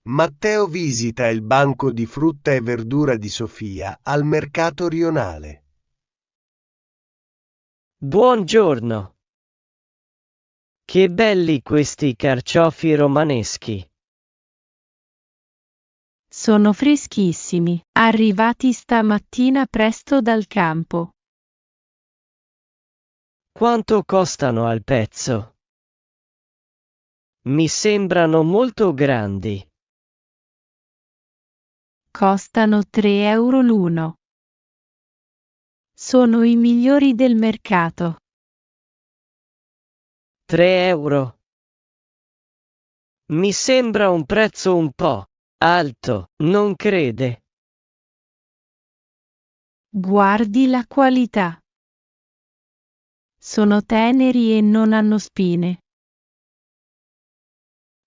Matteo visita il banco di frutta e verdura di Sofia al mercato rionale. Buongiorno. Che belli questi carciofi romaneschi. Sono freschissimi, arrivati stamattina presto dal campo. Quanto costano al pezzo? Mi sembrano molto grandi. Costano 3 euro l'uno. Sono i migliori del mercato. 3 euro. Mi sembra un prezzo un po' alto, non crede? Guardi la qualità. Sono teneri e non hanno spine.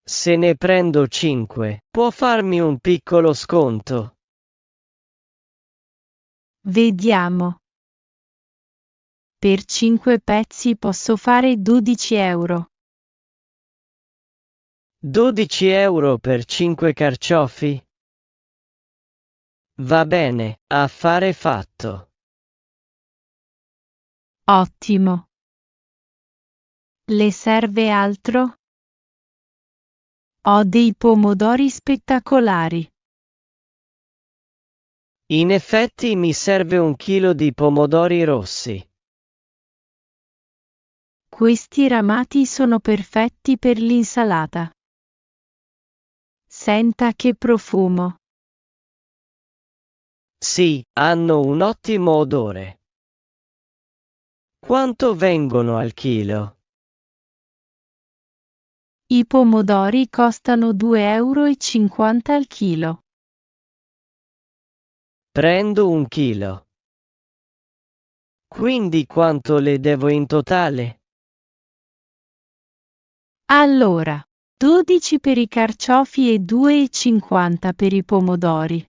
Se ne prendo 5, può farmi un piccolo sconto? Vediamo. Per 5 pezzi posso fare 12 euro. 12 euro per 5 carciofi? Va bene, affare fatto. Ottimo. Le serve altro? Ho dei pomodori spettacolari. In effetti mi serve 1 chilo di pomodori rossi. Questi ramati sono perfetti per l'insalata. Senta che profumo. Sì, hanno un ottimo odore. Quanto vengono al chilo? I pomodori costano 2,50 euro al chilo. Prendo 1 chilo. Quindi quanto le devo in totale? Allora, 12 per i carciofi e 2,50 per i pomodori.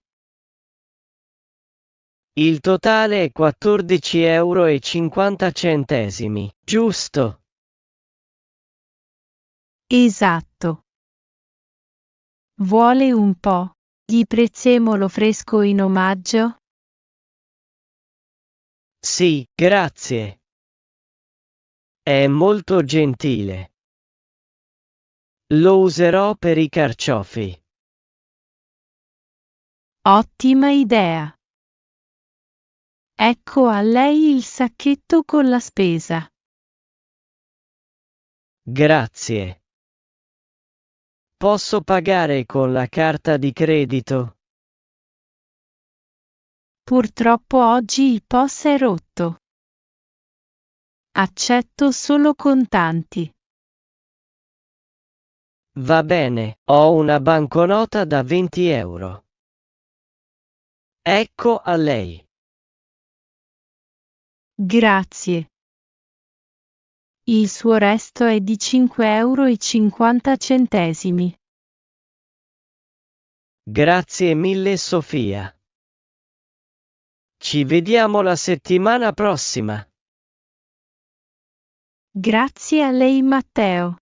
Il totale è 14,50 euro, giusto? Esatto. Vuole un po' di prezzemolo fresco in omaggio? Sì, grazie. È molto gentile. Lo userò per i carciofi. Ottima idea. Ecco a lei il sacchetto con la spesa. Grazie. Posso pagare con la carta di credito? Purtroppo oggi il POS è rotto. Accetto solo contanti. Va bene, ho una banconota da 20 euro. Ecco a lei. Grazie. Il suo resto è di 5,50 euro. Grazie mille Sofia. Ci vediamo la settimana prossima. Grazie a lei Matteo.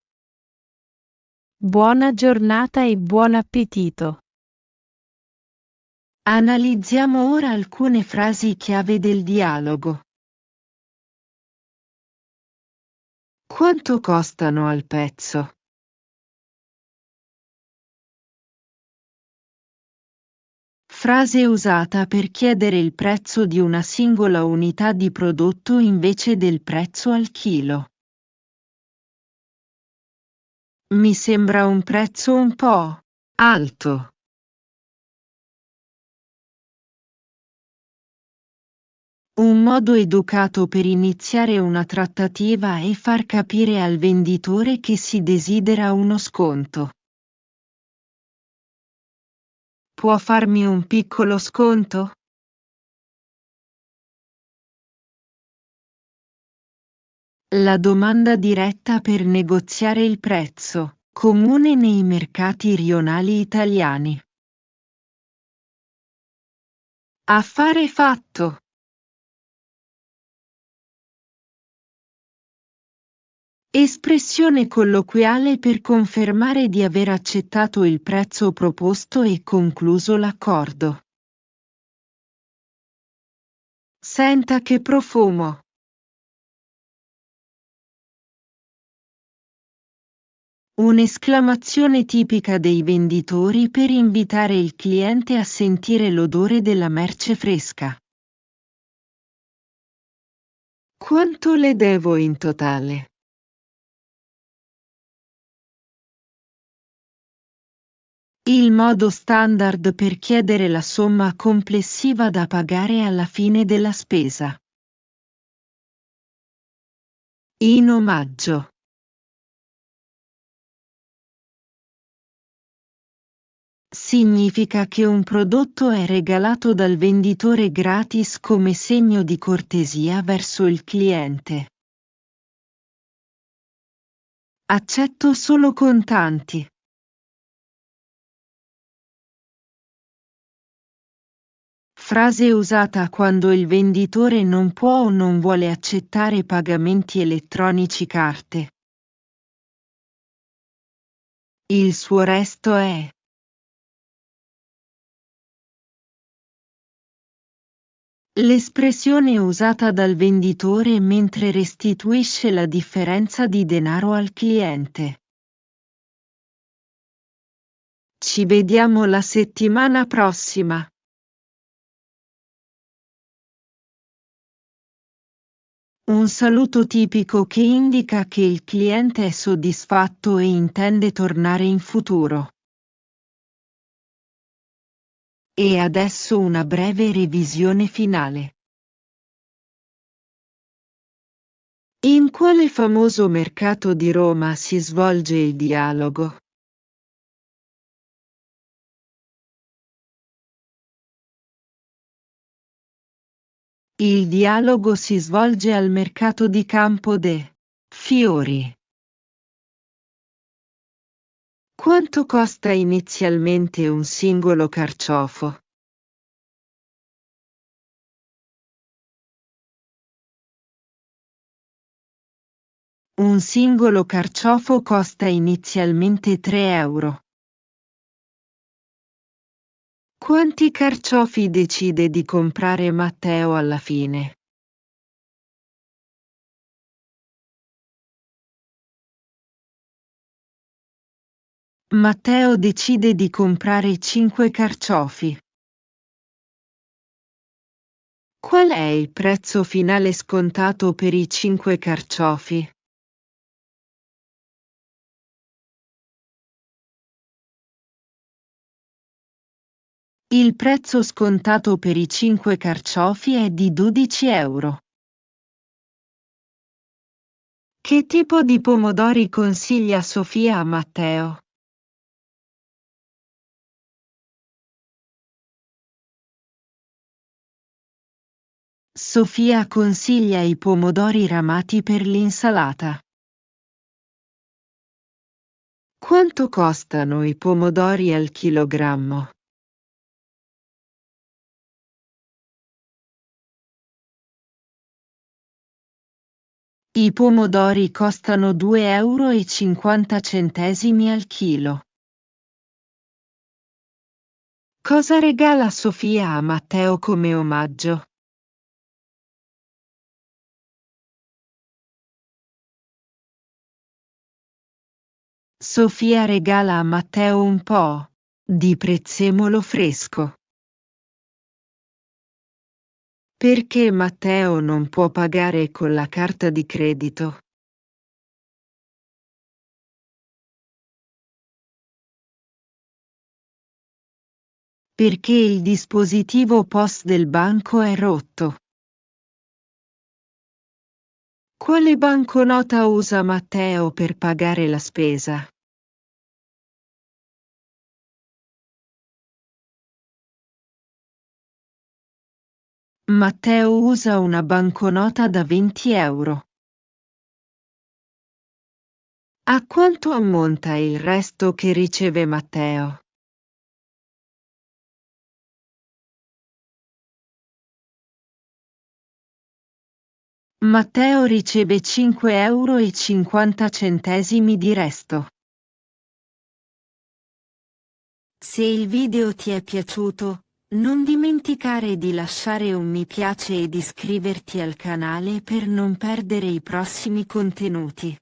Buona giornata e buon appetito. Analizziamo ora alcune frasi chiave del dialogo. Quanto costano al pezzo? Frase usata per chiedere il prezzo di una singola unità di prodotto invece del prezzo al chilo. Mi sembra un prezzo un po' alto. Un modo educato per iniziare una trattativa è far capire al venditore che si desidera uno sconto. Può farmi un piccolo sconto? La domanda diretta per negoziare il prezzo, comune nei mercati rionali italiani. Affare fatto. Espressione colloquiale per confermare di aver accettato il prezzo proposto e concluso l'accordo. Senta che profumo! Un'esclamazione tipica dei venditori per invitare il cliente a sentire l'odore della merce fresca. Quanto le devo in totale? Il modo standard per chiedere la somma complessiva da pagare alla fine della spesa. In omaggio. Significa che un prodotto è regalato dal venditore gratis come segno di cortesia verso il cliente. Accetto solo contanti. Frase usata quando il venditore non può o non vuole accettare pagamenti elettronici carte. Il suo resto è. L'espressione usata dal venditore mentre restituisce la differenza di denaro al cliente. Ci vediamo la settimana prossima. Un saluto tipico che indica che il cliente è soddisfatto e intende tornare in futuro. E adesso una breve revisione finale. In quale famoso mercato di Roma si svolge il dialogo? Il dialogo si svolge al mercato di Campo de' Fiori. Quanto costa inizialmente un singolo carciofo? Un singolo carciofo costa inizialmente 3 euro. Quanti carciofi decide di comprare Matteo alla fine? Matteo decide di comprare 5 carciofi. Qual è il prezzo finale scontato per i 5 carciofi? Il prezzo scontato per i 5 carciofi è di 12 euro. Che tipo di pomodori consiglia Sofia a Matteo? Sofia consiglia i pomodori ramati per l'insalata. Quanto costano i pomodori al chilogrammo? I pomodori costano 2,50 euro al chilo. Cosa regala Sofia a Matteo come omaggio? Sofia regala a Matteo un po' di prezzemolo fresco. Perché Matteo non può pagare con la carta di credito? Perché il dispositivo POS del banco è rotto. Quale banconota usa Matteo per pagare la spesa? Matteo usa una banconota da 20 euro. A quanto ammonta il resto che riceve Matteo? Matteo riceve 5,50 € di resto. Se il video ti è piaciuto, non dimenticare di lasciare un mi piace ed iscriverti al canale per non perdere i prossimi contenuti.